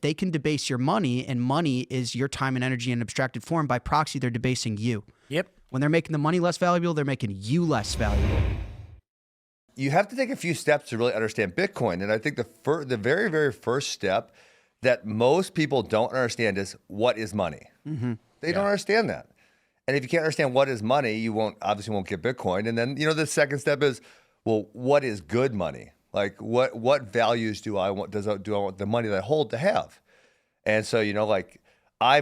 If they can debase your money, and money is your time and energy in abstracted form, by proxy, they're debasing you. Yep. When they're making the money less valuable, they're making you less valuable. You have to take a few steps to really understand Bitcoin. And I think the very, very first step that most people don't understand is, what is money? Mm-hmm. They don't understand that. And if you can't understand what is money, you obviously won't get Bitcoin. And then, the second step is, well, what is good money? Like what values do I want the money that I hold to have? And so,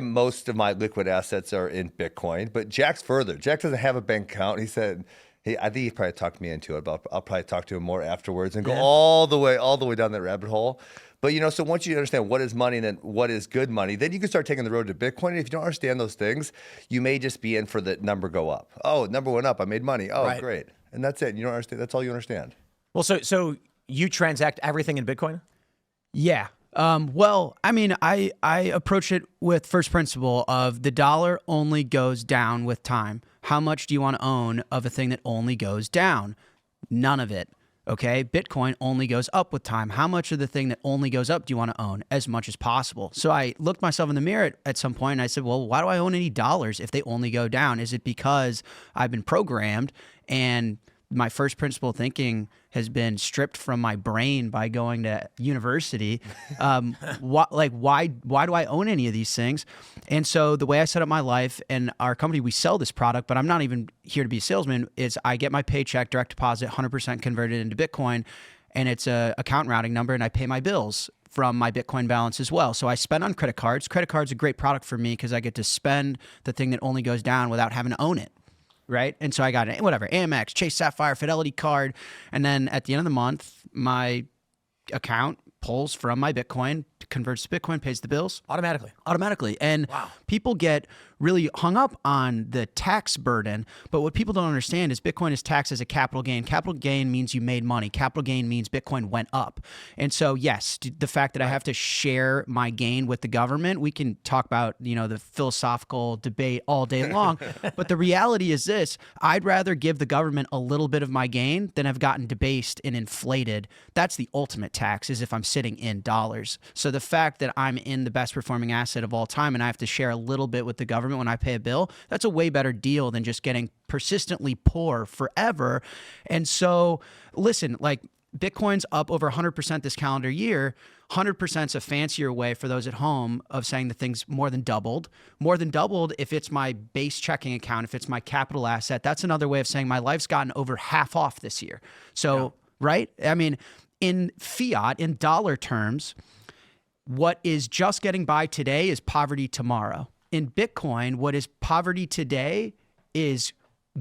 most of my liquid assets are in Bitcoin, but Jack's further. Jack doesn't have a bank account. He said, I think he probably talked me into it, but I'll probably talk to him more afterwards and go all the way down that rabbit hole. But, so once you understand what is money and then what is good money, then you can start taking the road to Bitcoin. And if you don't understand those things, you may just be in for the number go up. Oh, number went up. I made money. Oh, right. Great. And that's it. You don't understand. That's all you understand. Well, so you transact everything in Bitcoin? Yeah. Well, I mean, I approach it with first principle of the dollar only goes down with time. How much do you want to own of a thing that only goes down? None of it. Okay. Bitcoin only goes up with time. How much of the thing that only goes up do you want to own? As much as possible. So I looked myself in the mirror at some point and I said, well, why do I own any dollars if they only go down? Is it because I've been programmed and my first principle thinking has been stripped from my brain by going to university? Why do I own any of these things? And so the way I set up my life and our company, we sell this product, but I'm not even here to be a salesman, is I get my paycheck, direct deposit, 100% converted into Bitcoin, and it's a account routing number, and I pay my bills from my Bitcoin balance as well. So I spend on credit cards. Credit cards are a great product for me because I get to spend the thing that only goes down without having to own it. Right. And so I got whatever, Amex, Chase Sapphire, Fidelity card. And then at the end of the month, my account pulls from my Bitcoin, converts to Bitcoin, pays the bills. Automatically. And people get really hung up on the tax burden. But what people don't understand is Bitcoin is taxed as a capital gain. Capital gain means you made money. Capital gain means Bitcoin went up. And so, yes, the fact that I have to share my gain with the government, we can talk about, the philosophical debate all day long. But the reality is this: I'd rather give the government a little bit of my gain than have gotten debased and inflated. That's the ultimate tax, is if I'm sitting in dollars. So the fact that I'm in the best performing asset of all time and I have to share a little bit with the government when I pay a bill, that's a way better deal than just getting persistently poor forever. And so, listen, Bitcoin's up over 100% this calendar year. 100% is a fancier way for those at home of saying the thing's more than doubled. More than doubled if it's my base checking account, if it's my capital asset. That's another way of saying my life's gotten over half off this year. So, right? I mean, in fiat, in dollar terms, what is just getting by today is poverty tomorrow. In Bitcoin, what is poverty today is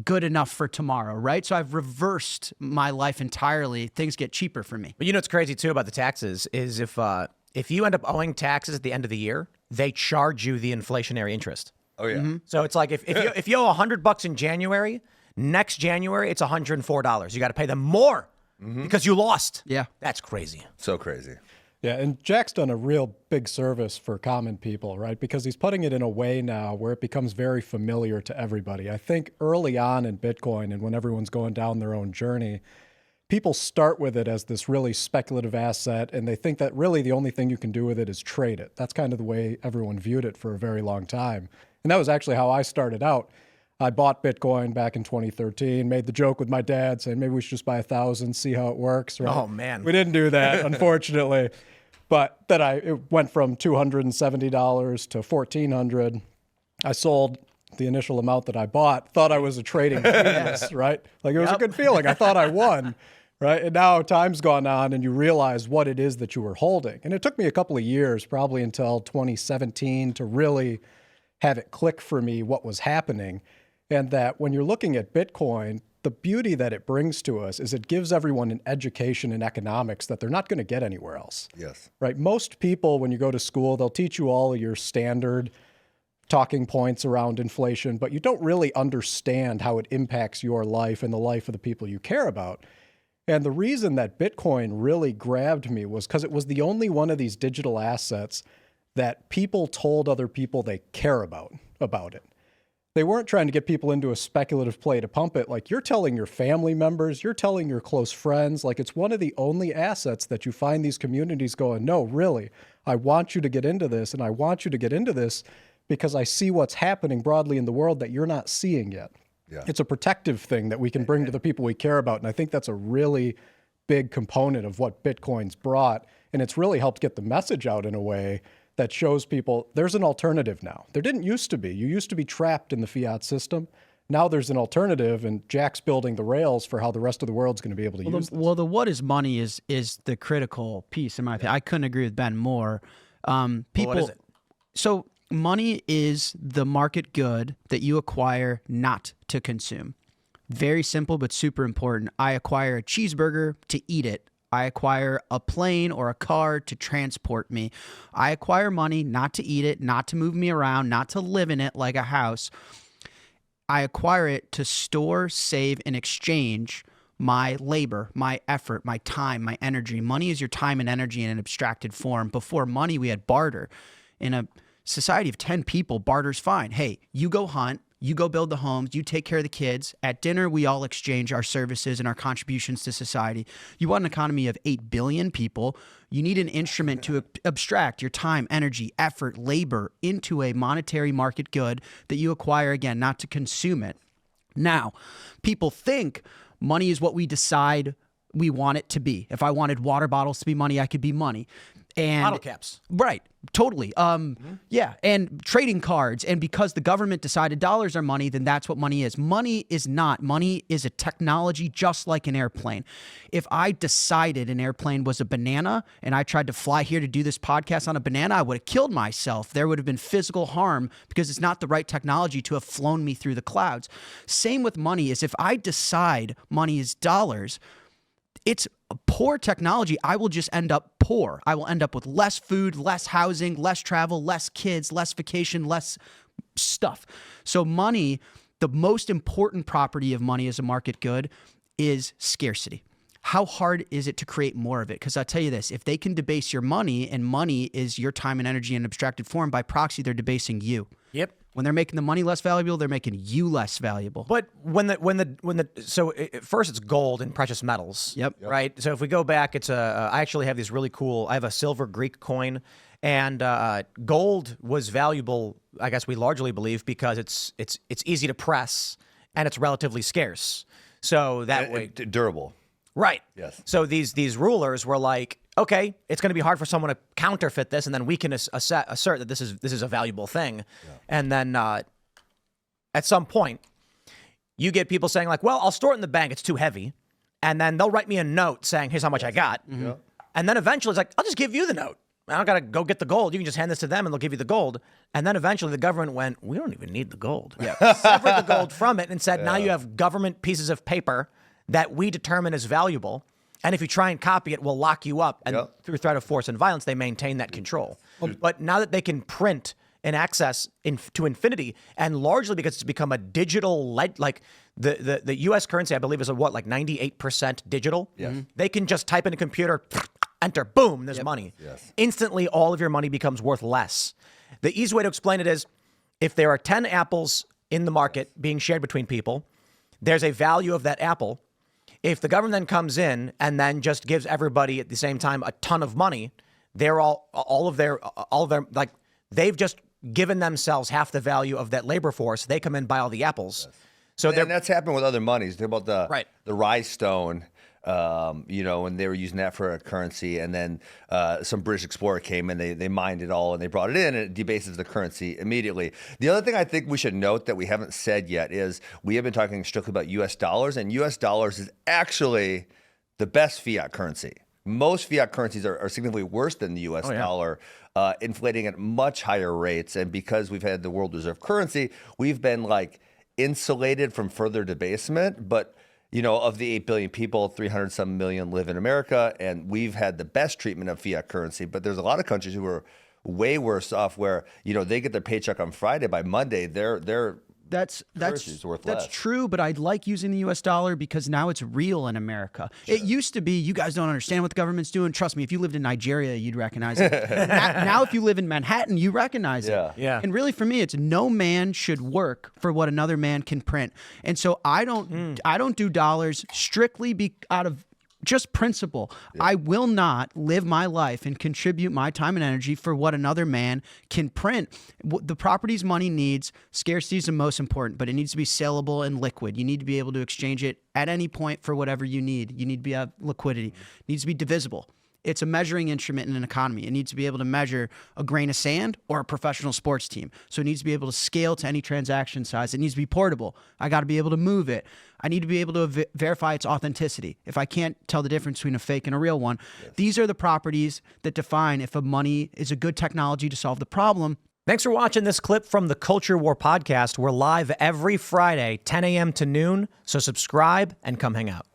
good enough for tomorrow, right? So I've reversed my life entirely. Things get cheaper for me. But what's crazy too about the taxes is if you end up owing taxes at the end of the year, they charge you the inflationary interest. Oh yeah. Mm-hmm. So it's like if you owe $100 in January, next January it's $104. You got to pay them more because you lost. Yeah, that's crazy. So crazy. Yeah, and Jack's done a real big service for common people, right? Because he's putting it in a way now where it becomes very familiar to everybody. I think early on in Bitcoin and when everyone's going down their own journey, people start with it as this really speculative asset, and they think that really the only thing you can do with it is trade it. That's kind of the way everyone viewed it for a very long time. And that was actually how I started out. I bought Bitcoin back in 2013, made the joke with my dad saying maybe we should just buy 1,000, see how it works. Right? Oh, man. We didn't do that, unfortunately. But then it went from $270 to $1,400. I sold the initial amount that I bought, thought I was a trading genius, right? Like it was a good feeling. I thought I won, right? And now time's gone on and you realize what it is that you were holding. And it took me a couple of years, probably until 2017, to really have it click for me what was happening. And that when you're looking at Bitcoin, the beauty that it brings to us is it gives everyone an education in economics that they're not going to get anywhere else. Yes. Right? Most people, when you go to school, they'll teach you all of your standard talking points around inflation, but you don't really understand how it impacts your life and the life of the people you care about. And the reason that Bitcoin really grabbed me was because it was the only one of these digital assets that people told other people they care about it. They weren't trying to get people into a speculative play to pump it. Like, you're telling your family members, you're telling your close friends, like it's one of the only assets that you find these communities going, no, really, I want you to get into this, and I want you to get into this because I see what's happening broadly in the world that you're not seeing yet. Yeah. It's a protective thing that we can bring to the people we care about, and I think that's a really big component of what Bitcoin's brought, and it's really helped get the message out in a way that shows people there's an alternative now. There didn't used to be. You used to be trapped in the fiat system. Now there's an alternative, and Jack's building the rails for how the rest of the world's going to be able to use this. Well, the what is money is the critical piece in my opinion. I couldn't agree with Ben more. People, what is it? So money is the market good that you acquire not to consume. Very simple, but super important. I acquire a cheeseburger to eat it. I acquire a plane or a car to transport me. I acquire money not to eat it, not to move me around, not to live in it like a house. I acquire it to store, save, and exchange my labor, my effort, my time, my energy. Money is your time and energy in an abstracted form. Before money, we had barter. In a society of 10 people, barter's fine. Hey, you go hunt, you go build the homes, you take care of the kids. At dinner, we all exchange our services and our contributions to society. You want an economy of 8 billion people. You need an instrument to abstract your time, energy, effort, labor into a monetary market good that you acquire, again, not to consume it. Now, people think money is what we decide we want it to be. If I wanted water bottles to be money, I could be money. And Bottle caps. Right. Totally. Yeah. And trading cards. And because the government decided dollars are money, then that's what money is. Money is not. Money is a technology just like an airplane. If I decided an airplane was a banana and I tried to fly here to do this podcast on a banana, I would have killed myself. There would have been physical harm because it's not the right technology to have flown me through the clouds. Same with money is if I decide money is dollars, it's poor technology. I will just end up poor. I will end up with less food, less housing, less travel, less kids, less vacation, less stuff. So money, the most important property of money as a market good is scarcity. How hard is it to create more of it? Because I'll tell you this, if they can debase your money, and money is your time and energy in abstracted form, by proxy, they're debasing you. Yep. When they're making the money less valuable, they're making you less valuable. But first it's gold and precious metals. Yep. Right. So if we go back, it's I actually have these really cool. I have a silver Greek coin, and gold was valuable. I guess we largely believe because it's easy to press and it's relatively scarce. So that way, durable. right. Yes. So these rulers were like, okay, it's going to be hard for someone to counterfeit this, and then we can assert that this is a valuable thing. Yeah. And then at some point, you get people saying like, well, I'll store it in the bank. It's too heavy. And then they'll write me a note saying, here's how much I got. Mm-hmm. Yeah. And then eventually it's like, I'll just give you the note. I don't got to go get the gold. You can just hand this to them and they'll give you the gold. And then eventually the government went, we don't even need the gold. Yeah. Severed the gold from it and said, now you have government pieces of paper that we determine as valuable. And if you try and copy it, we'll lock you up. And through threat of force and violence, they maintain that control. But now that they can print and access to infinity, and largely because it's become a digital, like the U.S. currency, I believe, is like 98% digital. Yes. They can just type in a computer, enter, boom, there's money. Yes. Instantly, all of your money becomes worth less. The easy way to explain it is, if there are 10 apples in the market being shared between people, there's a value of that apple. If the government then comes in and then just gives everybody at the same time a ton of money, they're all of their like they've just given themselves half the value of that labor force. They come in and buy all the apples. Yes. So and that's happened with other monies. Think about the Rye Stone, and they were using that for a currency, and then some British explorer came and they mined it all and they brought it in, and it debases the currency immediately. The other thing I think we should note that we haven't said yet is we have been talking strictly about U.S. dollars, and U.S. dollars is actually the best fiat currency. Most fiat currencies are significantly worse than the U.S. dollar, inflating at much higher rates. And because we've had the world reserve currency, we've been like insulated from further debasement. But of the 8 billion people, 300-some million live in America, and we've had the best treatment of fiat currency. But there's a lot of countries who are way worse off where, they get their paycheck on Friday. By Monday, their currency's worth less. That's true, but I like using the U.S. dollar because now it's real in America. Sure. It used to be, you guys don't understand what the government's doing. Trust me, if you lived in Nigeria, you'd recognize it. Now, if you live in Manhattan, you recognize it. Yeah. And really, for me, it's no man should work for what another man can print. And so I don't do dollars strictly out of just principle. I will not live my life and contribute my time and energy for what another man can print. The properties money needs, scarcity is the most important, but it needs to be saleable and liquid. You need to be able to exchange it at any point for whatever you need. You need to have liquidity. It needs to be divisible. It's a measuring instrument in an economy. It needs to be able to measure a grain of sand or a professional sports team. So it needs to be able to scale to any transaction size. It needs to be portable. I got to be able to move it. I need to be able to verify its authenticity. If I can't tell the difference between a fake and a real one, these are the properties that define if a money is a good technology to solve the problem. Thanks for watching this clip from the Culture War podcast. We're live every Friday, 10 a.m. to noon, so subscribe and come hang out.